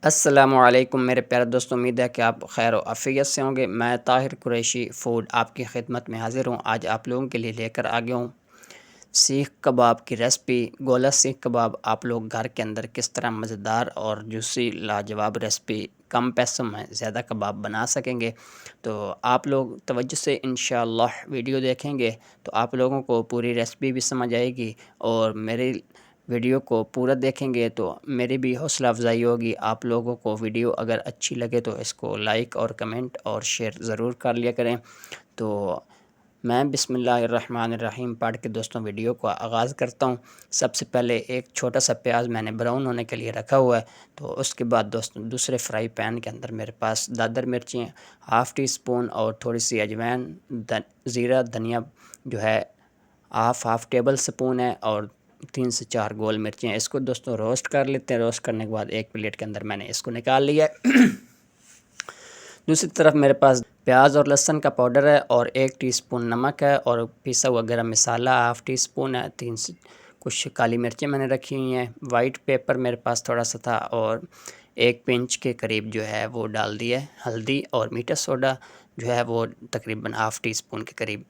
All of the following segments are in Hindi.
अस्सलामुअलैकुम मेरे प्यारे दोस्तों, उम्मीद है कि आप खैर आफ़ियत से होंगे। मैं ताहिर कुरैशी फ़ूड आपकी खिदमत में हाज़िर हूँ। आज आप लोगों के लिए लेकर आ गया हूँ सीख कबाब की रेसिपी। गोला सीख कबाब आप लोग घर के अंदर किस तरह मज़ेदार और जूसी लाजवाब रेसिपी कम पैसों में ज़्यादा कबाब बना सकेंगे। तो आप लोग तवज्जो से इंशाअल्लाह वीडियो देखेंगे तो आप लोगों को पूरी रेसिपी भी समझ आएगी, और मेरी वीडियो को पूरा देखेंगे तो मेरी भी हौसला अफ़ज़ाई होगी। आप लोगों को वीडियो अगर अच्छी लगे तो इसको लाइक और कमेंट और शेयर ज़रूर कर लिया करें। तो मैं बिस्मिल्लाहिर्रहमानिर्रहीम पढ़ के दोस्तों वीडियो का आगाज़ करता हूँ। सबसे पहले एक छोटा सा प्याज मैंने ब्राउन होने के लिए रखा हुआ है। तो उसके बाद दोस्तों दूसरे फ्राई पैन के अंदर मेरे पास दादर मिर्ची हाफ़ टी स्पून और थोड़ी सी अजवाइन, ज़ीरा, धनिया जो है हाफ़ टेबल स्पून है, और 3 से 4 गोल मिर्ची हैं। इसको दोस्तों रोस्ट कर लेते हैं। रोस्ट करने के बाद एक प्लेट के अंदर मैंने इसको निकाल लिया है। दूसरी तरफ मेरे पास प्याज और लहसुन का पाउडर है, और 1 टीस्पून नमक है, और पिसा हुआ गरम मसाला हाफ़ टी स्पून है। 3 से कुछ काली मिर्चें मैंने रखी हुई हैं। वाइट पेपर मेरे पास थोड़ा सा था, और 1 पिंच के करीब जो है वो डाल दिया है। हल्दी और मीठा सोडा जो है वो तकरीबन हाफ़ टी स्पून के करीब।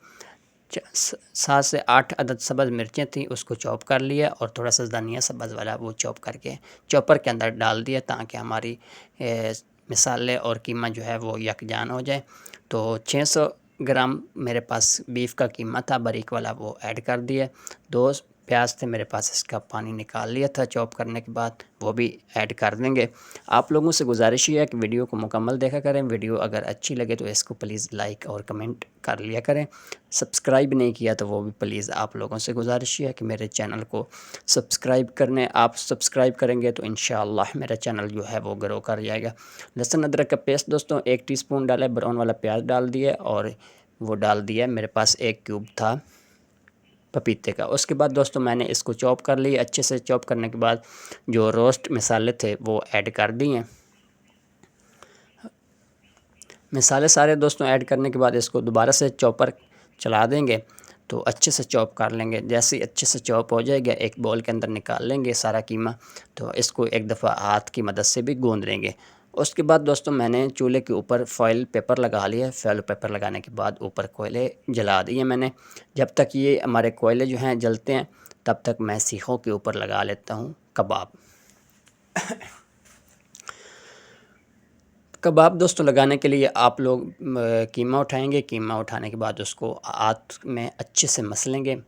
7 से 8 अदद सब्ज़ मिर्चें थी, उसको चॉप कर लिया, और थोड़ा सा धनिया सब्ज़ वाला वो चॉप करके चॉपर के अंदर डाल दिया, ताकि हमारी मसाले और कीमा जो है वो यकजान हो जाए। तो 600 ग्राम मेरे पास बीफ का कीमा था बारीक वाला, वो ऐड कर दिया। 2 प्याज थे मेरे पास, इसका पानी निकाल लिया था चॉप करने के बाद, वो भी ऐड कर देंगे। आप लोगों से गुजारिश ये है कि वीडियो को मुकम्मल देखा करें। वीडियो अगर अच्छी लगे तो इसको प्लीज़ लाइक और कमेंट कर लिया करें। सब्सक्राइब नहीं किया तो वो भी प्लीज़ आप लोगों से गुजारिश है कि मेरे चैनल को सब्सक्राइब करने। आप सब्सक्राइब करेंगे तो इंशाअल्लाह मेरा चैनल जो है वो ग्रो कर जाएगा। लहसुन अदरक का पेस्ट दोस्तों 1 टीस्पून डाला, ब्राउन वाला प्याज डाल दिया, और वो डाल दिया मेरे पास 1 क्यूब था पपीते का। उसके बाद दोस्तों मैंने इसको चॉप कर लिया। अच्छे से चॉप करने के बाद जो रोस्ट मसाले थे वो ऐड कर दिए। मसाले सारे दोस्तों ऐड करने के बाद इसको दोबारा से चॉपर चला देंगे, तो अच्छे से चॉप कर लेंगे। जैसे ही अच्छे से चॉप हो जाएगा एक बाउल के अंदर निकाल लेंगे सारा कीमा। तो इसको एक दफ़ा हाथ की मदद से भी गूंद लेंगे। उसके बाद दोस्तों मैंने चूल्हे के ऊपर फॉइल पेपर लगा लिया। फॉइल पेपर लगाने के बाद ऊपर कोयले जला दिए मैंने। जब तक ये हमारे कोयले जो हैं जलते हैं, तब तक मैं सीखों के ऊपर लगा लेता हूँ कबाब। कबाब दोस्तों लगाने के लिए आप लोग कीमा उठाएंगे। कीमा उठाने के बाद उसको हाथ में अच्छे से मसलेंगे।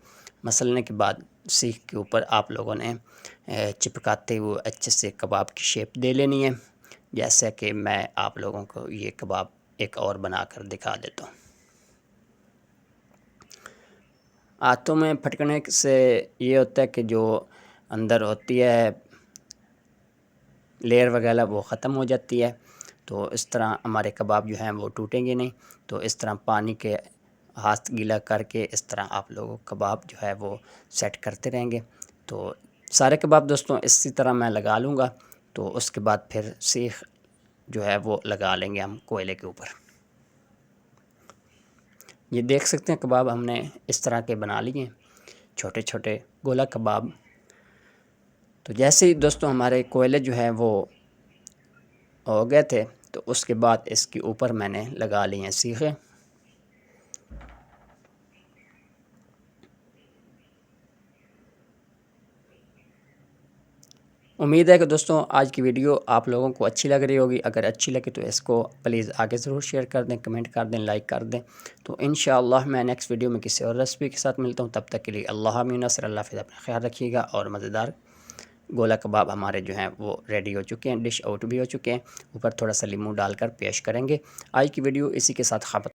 मसलने के बाद सीख के ऊपर आप लोगों ने चिपकाते हुए अच्छे से कबाब की शेप दे लेनी है। जैसा कि मैं आप लोगों को ये कबाब एक और बनाकर दिखा देता हूँ। हाथों में फटकने से ये होता है कि जो अंदर होती है लेयर वगैरह वो ख़त्म हो जाती है। तो इस तरह हमारे कबाब जो हैं वो टूटेंगे नहीं। तो इस तरह पानी के हाथ गीला करके इस तरह आप लोग कबाब जो है वो सेट करते रहेंगे। तो सारे कबाब दोस्तों इसी तरह मैं लगा लूँगा। तो उसके बाद फिर सीख जो है वो लगा लेंगे हम कोयले के ऊपर। ये देख सकते हैं कबाब हमने इस तरह के बना लिए, छोटे छोटे गोला कबाब। तो जैसे ही दोस्तों हमारे कोयले जो हैं वो हो गए थे, तो उसके बाद इसके ऊपर मैंने लगा लिए हैं सीखे। उम्मीद है कि दोस्तों आज की वीडियो आप लोगों को अच्छी लग रही होगी। अगर अच्छी लगे तो इसको प्लीज़ आगे ज़रूर शेयर कर दें, कमेंट कर दें, लाइक कर दें। तो इंशाअल्लाह मैं नेक्स्ट वीडियो में किसी और रेसिपी के साथ मिलता हूँ। तब तक के लिए अल्लाह हाफ़िज़, नस्र अल्लाह हाफ़िज़। अपना ख्याल रखिएगा। और मज़ेदार गोला कबाब हमारे जो हैं वो रेडी हो चुके हैं, डिश आउट भी हो चुके हैं। ऊपर थोड़ा सा लीमू डालकर पेश करेंगे। आज की वीडियो इसी के साथ ख़त्म।